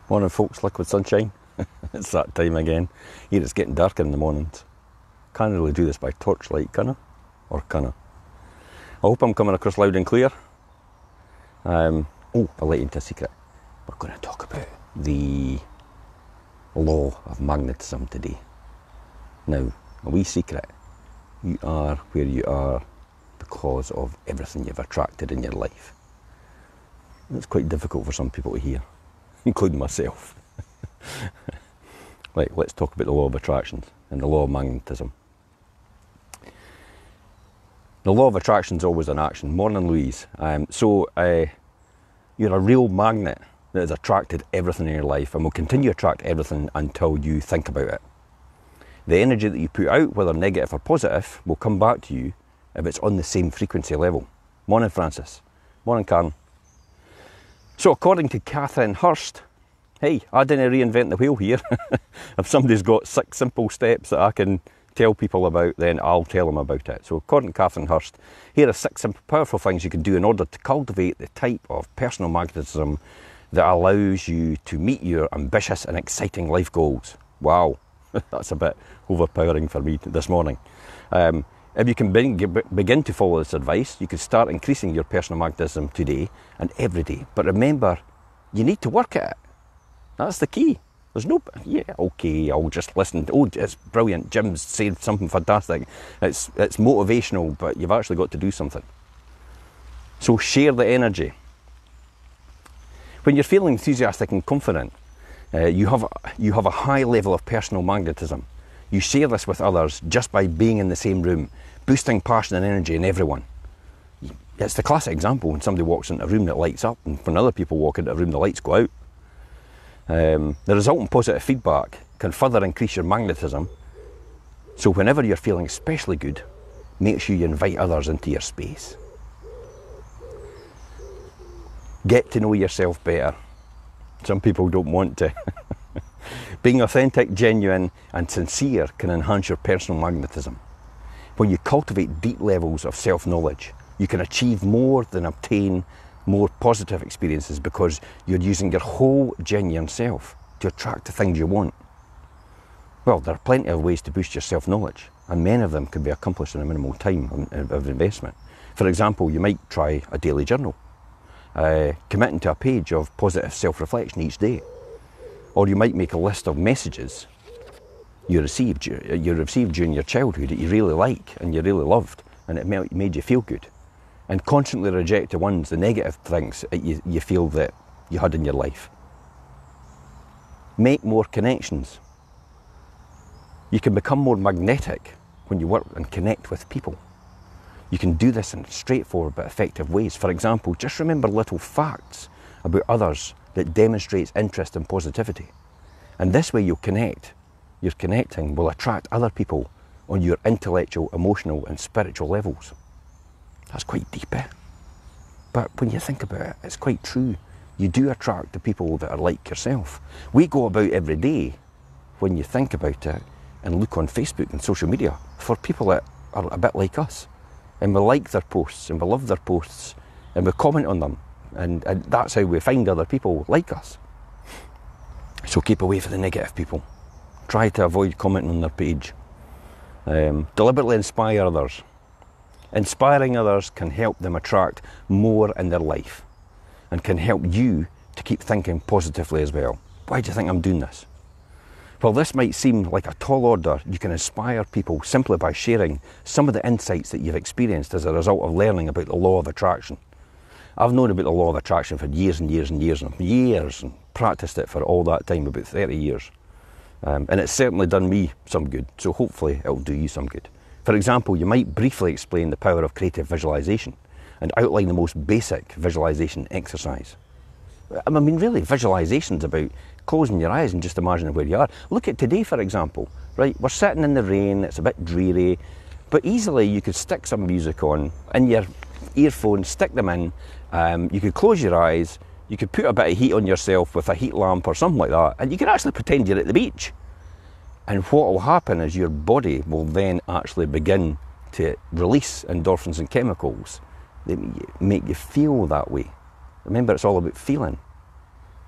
Morning folks, liquid sunshine. It's that time again. Here it's getting darker in the mornings. Can't really do this by torchlight, can I? Or can I? I hope I'm coming across loud and clear. I'll let you into a secret. We're going to talk about the law of magnetism today. Now, a wee secret. You are where you are because of everything you've attracted in your life. It's quite difficult for some people to hear, including myself. Right, let's talk about the law of attraction and the law of magnetism. The law of attraction is always in action. Morning, Louise. You're a real magnet that has attracted everything in your life and will continue to attract everything until you think about it. The energy that you put out, whether negative or positive, will come back to you if it's on the same frequency level. Morning, Francis. Morning, Karen. So according to Catherine Hurst, hey, I didn't reinvent the wheel here. If somebody's got 6 simple steps that I can tell people about, then I'll tell them about it. So according to Catherine Hurst, here are 6 simple, powerful things you can do in order to cultivate the type of personal magnetism that allows you to meet your ambitious and exciting life goals. Wow, that's a bit overpowering for me this morning. If you can begin to follow this advice, you can start increasing your personal magnetism today and every day. But remember, you need to work at it. That's the key. There's no, okay, I'll just listen. Oh, it's brilliant. Jim's said something fantastic. It's motivational, but you've actually got to do something. So share the energy. When you're feeling enthusiastic and confident, you have a high level of personal magnetism. You share this with others just by being in the same room, boosting passion and energy in everyone. It's the classic example when somebody walks into a room that lights up, and when other people walk into a room, the lights go out. The resultant positive feedback can further increase your magnetism. So whenever you're feeling especially good, make sure you invite others into your space. Get to know yourself better. Some people don't want to. Being authentic, genuine and sincere can enhance your personal magnetism. When you cultivate deep levels of self-knowledge, you can achieve more than obtain more positive experiences because you're using your whole genuine self to attract the things you want. Well, there are plenty of ways to boost your self-knowledge, and many of them can be accomplished in a minimal time of investment. For example, you might try a daily journal, committing to a page of positive self-reflection each day. Or you might make a list of messages you received during your childhood that you really like and you really loved, and it made you feel good. And constantly reject the negative things that you feel that you had in your life. Make more connections. You can become more magnetic when you work and connect with people. You can do this in straightforward but effective ways. For example, just remember little facts about others that demonstrates interest and positivity. And this way you'll connect. Your connecting will attract other people on your intellectual, emotional and spiritual levels. That's quite deep, eh? But when you think about it, it's quite true. You do attract the people that are like yourself. We go about every day, when you think about it, and look on Facebook and social media for people that are a bit like us. And we like their posts, and we love their posts, and we comment on them. And that's how we find other people like us. So keep away from the negative people. Try to avoid commenting on their page. Deliberately inspire others. Inspiring others can help them attract more in their life and can help you to keep thinking positively as well. Why do you think I'm doing this? While this might seem like a tall order, you can inspire people simply by sharing some of the insights that you've experienced as a result of learning about the law of attraction. I've known about the law of attraction for years and years and years and practiced it for all that time, about 30 years. And it's certainly done me some good, so hopefully it'll do you some good. For example, you might briefly explain the power of creative visualization and outline the most basic visualization exercise. I mean, really, visualization's about closing your eyes and just imagining where you are. Look at today, for example, right? We're sitting in the rain, it's a bit dreary, but easily you could stick some music on in your earphones, stick them in, you could close your eyes, you could put a bit of heat on yourself with a heat lamp or something like that, and you could actually pretend you're at the beach. And what will happen is your body will then actually begin to release endorphins and chemicals that make you feel that way. Remember, it's all about feeling.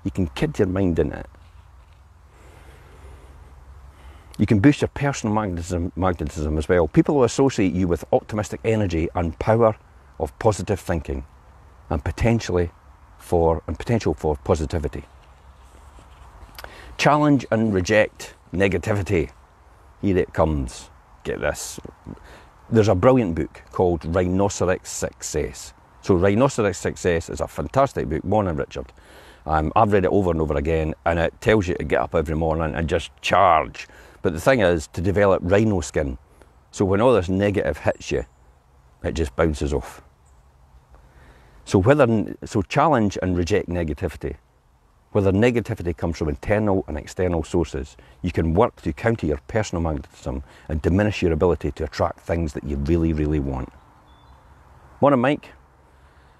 You can kid your mind in it. You can boost your personal magnetism as well. People will associate you with optimistic energy and power of positive thinking and potential for positivity. Challenge and reject negativity. Here it comes. Get this. There's a brilliant book called Rhinoceros Success. So Rhinoceros Success is a fantastic book. Morning, Richard. I've read it over and over again, and it tells you to get up every morning and just charge. But the thing is to develop rhino skin. So when all this negative hits you, it just bounces off. So challenge and reject negativity. Whether negativity comes from internal and external sources, you can work to counter your personal magnetism and diminish your ability to attract things that you really, really want. Morning, Mike.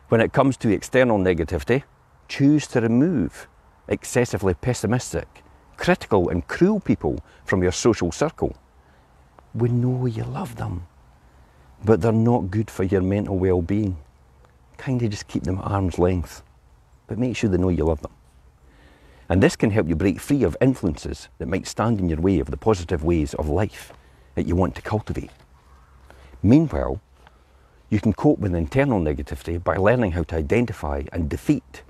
When it comes to external negativity, choose to remove excessively pessimistic, critical and cruel people from your social circle. We know you love them, but they're not good for your mental well-being. Kind of just keep them at arm's length, but make sure they know you love them. And this can help you break free of influences that might stand in your way of the positive ways of life that you want to cultivate. Meanwhile, you can cope with internal negativity by learning how to identify and defeat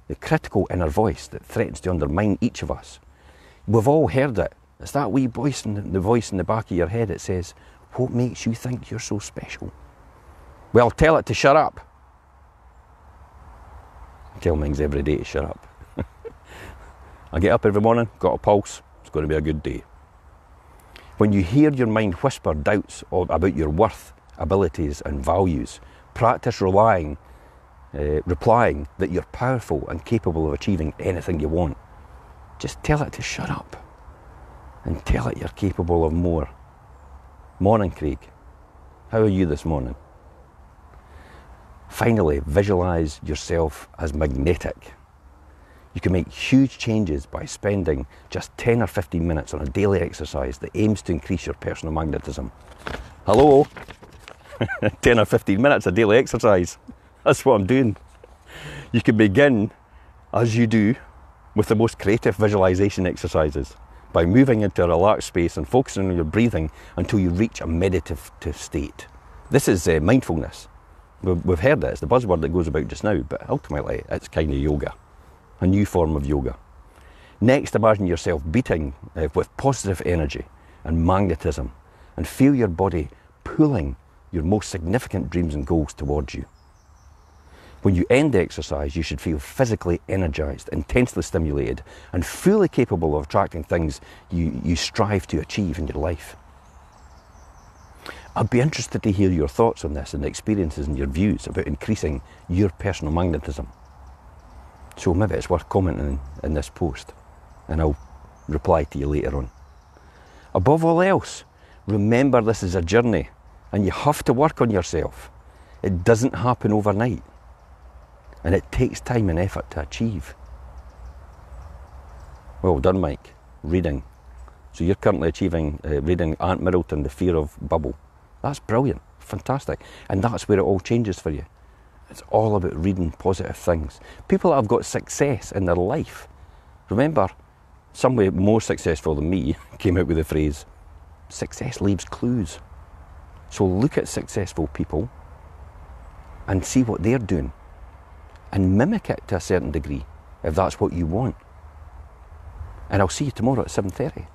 the critical inner voice that threatens to undermine each of us. We've all heard it. It's that wee voice in the back of your head that says, what makes you think you're so special? Well, tell it to shut up. I tell mine every day to shut up. I get up every morning, got a pulse, it's going to be a good day. When you hear your mind whisper doubts about your worth, abilities and values, practice replying that you're powerful and capable of achieving anything you want. Just tell it to shut up and tell it you're capable of more. Morning, Craig. How are you this morning? Finally, visualize yourself as magnetic. You can make huge changes by spending just 10 or 15 minutes on a daily exercise that aims to increase your personal magnetism. Hello? 10 or 15 minutes of daily exercise. That's what I'm doing. You can begin, as you do, with the most creative visualization exercises by moving into a relaxed space and focusing on your breathing until you reach a meditative state. This is mindfulness. We've heard it, it's the buzzword that goes about just now, but ultimately it's kind of yoga, a new form of yoga. Next, imagine yourself beating with positive energy and magnetism and feel your body pulling your most significant dreams and goals towards you. When you end the exercise, you should feel physically energized, intensely stimulated, and fully capable of attracting things you strive to achieve in your life. I'd be interested to hear your thoughts on this and experiences and your views about increasing your personal magnetism. So maybe it's worth commenting in this post, and I'll reply to you later on. Above all else, remember this is a journey, and you have to work on yourself. It doesn't happen overnight. And it takes time and effort to achieve. Well done, Mike. Reading. So you're currently reading Ant Middleton, The Fear of Bubble. That's brilliant, fantastic. And that's where it all changes for you. It's all about reading positive things. People that have got success in their life. Remember, somebody more successful than me came out with the phrase, success leaves clues. So look at successful people and see what they're doing. And mimic it to a certain degree, if that's what you want. And I'll see you tomorrow at 7:30.